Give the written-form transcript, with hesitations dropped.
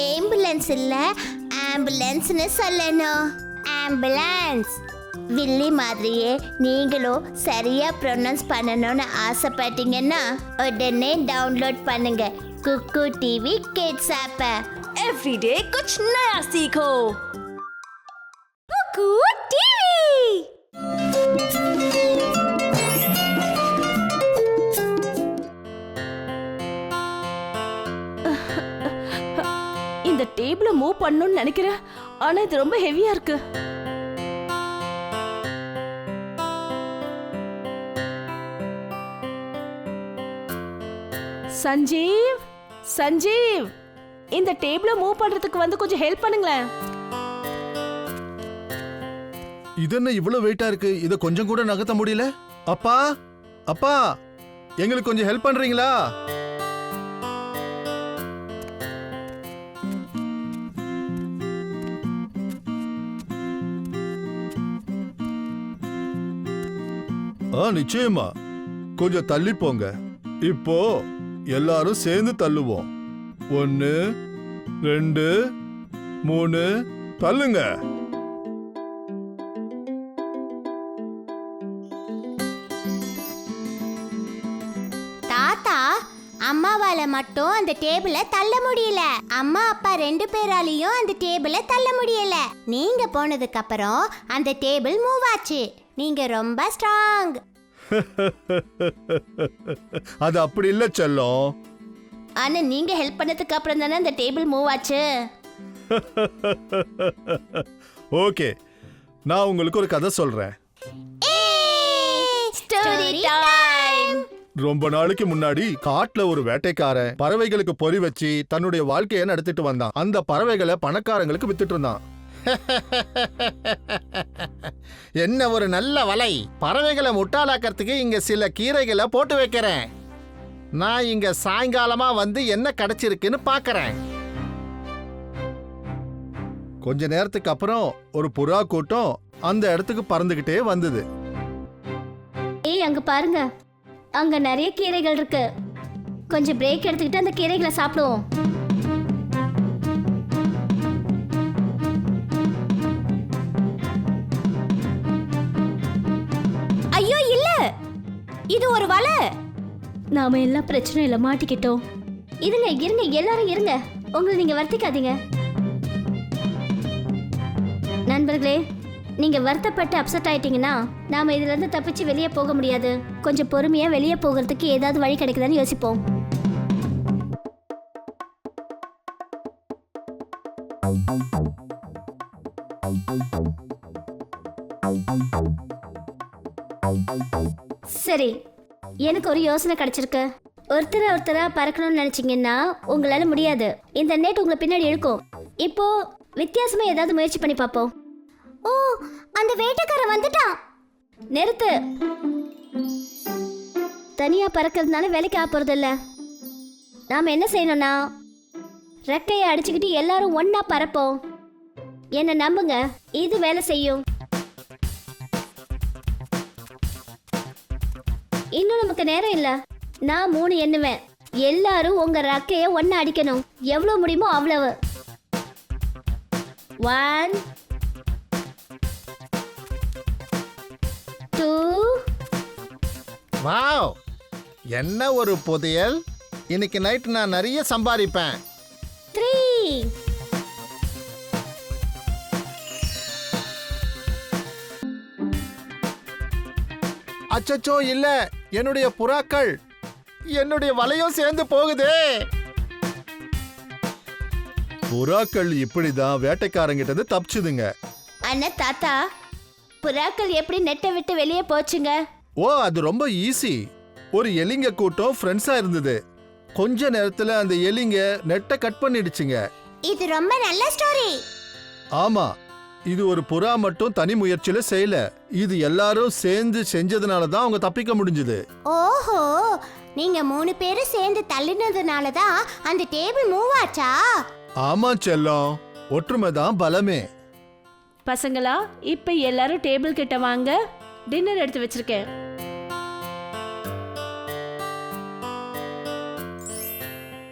Ambulance இல்ல, ஆம்புலன்ஸ்னு சொல்லணும். Ambulance. வில்லி மாதிரியே நீங்களும் சரியா ப்ரொனவுன்ஸ் பண்ணணும்னு ஆசைப்பட்டீங்கன்னா உடனே டவுன்லோட் பண்ணுங்க குக்கு டிவி கிட்ஸ் ஆப்பை. एवरीडे कुछ नया सीखो। कुकू टीवी। இந்த டேபிள மூவ் பண்ணணும்னு நினைக்கிறேன், ஆனா இது ரொம்ப ஹெவியா இருக்கு. சஞ்சீவ், சஞ்சீவ், இந்த டேபிள மூவ் பண்றதுக்கு வந்து கொஞ்சம் ஹெல்ப் பண்ணுங்களேன். இது என்ன இவ்வளவு வெயிட்டா இருக்கு? இத கொஞ்சம் கூட நகர்த்த முடியல. அப்பா, அப்பா, எங்களுக்கு கொஞ்சம் ஹெல்ப் பண்றீங்களா? நிச்சயமா. கொஞ்சம் தள்ளி போங்க. இப்போ எல்லாரும் சேர்ந்து தள்ளுவோம். 1 2 3 தள்ளுங்க. தாத்தா, அம்மாவால மட்டும் அந்த டேபிளை தள்ள முடியல. அம்மா அப்பா 2 பேராலையும் அந்த டேபிளை தள்ள முடியல. நீங்க போனதுக்கு அப்புறம் அந்த டேபிள் மூவ் ஆச்சு. நீங்க ரொம்ப ஸ்ட்ராங். அது அப்படி இல்ல செல்லம். ஆனா நீங்க ஹெல்ப் பண்ணதுக்கு அப்புறம் தானே அந்த டேபிள் மூவ் ஆச்சு. ஓகே, நான் உங்களுக்கு ஒரு கதை சொல்றேன். Story time. ரொம்ப நாளைக்கு முன்னாடி காட்டுல ஒரு வேட்டைக்காரன் பறவைகளுக்கு பொறி வச்சு தன்னுடைய வாழ்க்கையை நடத்திட்டு வந்தான். அந்த பறவைகளை பணக்காரங்களுக்கு வித்துட்டு இருந்தான். என்ன ஒரு நல்ல வலை! பறவைகளை முட்டாளாக்கிறதுக்கு இங்க சில கீரைகளை போட்டு வைக்கிறேன். நான் இங்க சாயங்காலமா வந்து என்ன கிடைச்சிருக்குன்னு பாக்குறேன். கொஞ்ச நேரத்துக்கு அப்புறம் ஒரு புறா கூட்டம் அந்த இடத்துக்கு பறந்துகிட்டே வந்தது. ஏய், அங்க பாருங்க, அங்க நிறைய கீரைகள் இருக்கு. கொஞ்சம் பிரேக் எடுத்துக்கிட்டு அந்த கீரைகளை சாப்பிடுவோம். ஐயோ இல்ல, இது ஒரு வலை. நாம எல்லாம் பிரச்சனையில மாட்டிக்கிட்டோம். இருங்க இருங்க, எல்லாரும் இருங்க, உங்களை நீங்க வருத்திக்காதீங்க. நண்பர்களே, நீங்க வருத்தப்பட்டு அப்செட் ஆயிட்டீங்கன்னா நாம இதுல இருந்து தப்பிச்சு வெளியே போக முடியாது. கொஞ்சம் பொறுமையா வெளியே போகிறதுக்கு ஏதாவது வழி கிடைக்குதான்னு யோசிப்போம். சரி, எனக்கு ஒரு யோசனை கிடைச்சிருக்கு. ஒருத்தரா பறக்கணும்னு நினைச்சீங்கன்னா உங்களால முடியாது. இந்த நெட் உங்களை பின்னாடி இழுக்கும். இப்போ வித்தியாசமா ஏதாவது முயற்சி பண்ணி பார்ப்போம். ஓ, அந்த வேட்டைக்காரன் வந்துட்டான். நிறுத்து. தனியா பறக்கிறதுனால வேலைக்கு ஆப்பறது இல்ல. நாம என்ன செய்யணும்னா ரெக்கையை அடிச்சுக்கிட்டு எல்லாரும் ஒன்னா பறப்போம். என்ன நம்புங்க, இது வேலை செய்யும். இன்னும் நமக்கு நேரம் இல்ல. நான் 3 எண்ணுவேன். எல்லாரும் உங்க ரெக்கையை ஒன்னா அடிக்கணும். எவ்வளவு முடியுமோ அவ்வளவு. 1 2. வாவ், என்ன ஒரு புதையல்! இன்னைக்கு நைட் நான் நிறைய சம்பாதிப்பேன். 3. அச்சச்சோ, இல்ல, என்னுடைய புறாக்கள், என்னுடைய வலையும் சேர்ந்து போகுதே. புறாக்கள் இப்படிதான் வேட்டைக்காரங்கிட்ட தப்பிச்சுதுங்க. அண்ணா தாத்தா, புறாக்கள் எப்படி நெட்டை விட்டு வெளியே போச்சுங்க? ஓ, அது ரொம்ப ஈஸி. ஒரு எலிங்க கூட்டம் ஃப்ரெண்ட்ஸா இருந்தது. கொஞ்ச நேரத்துல அந்த எலிங்க நெட்டை கட் பண்ணிடுச்சுங்க. இது ரொம்ப நல்ல ஸ்டோரி. ஆமா, இது ஒரு புறா மட்டும் தனி முயற்சியில செய்யல. இது எல்லாரும் சேர்ந்து செஞ்சதுனால தான் அவங்க தப்பிக்க முடிஞ்சது. ஓஹோ, நீங்க 3 பேரும் சேர்ந்து தள்ளினதுனால தான் அந்த டேபிள் மூவ் ஆச்சா? ஆமா செல்லம், ஒற்றுமை தான் பலமே. பசங்களா, இப்ப எல்லாரும் டேபிள் கிட்ட வாங்க. டின்னர் எடுத்து வச்சிருக்கேன்.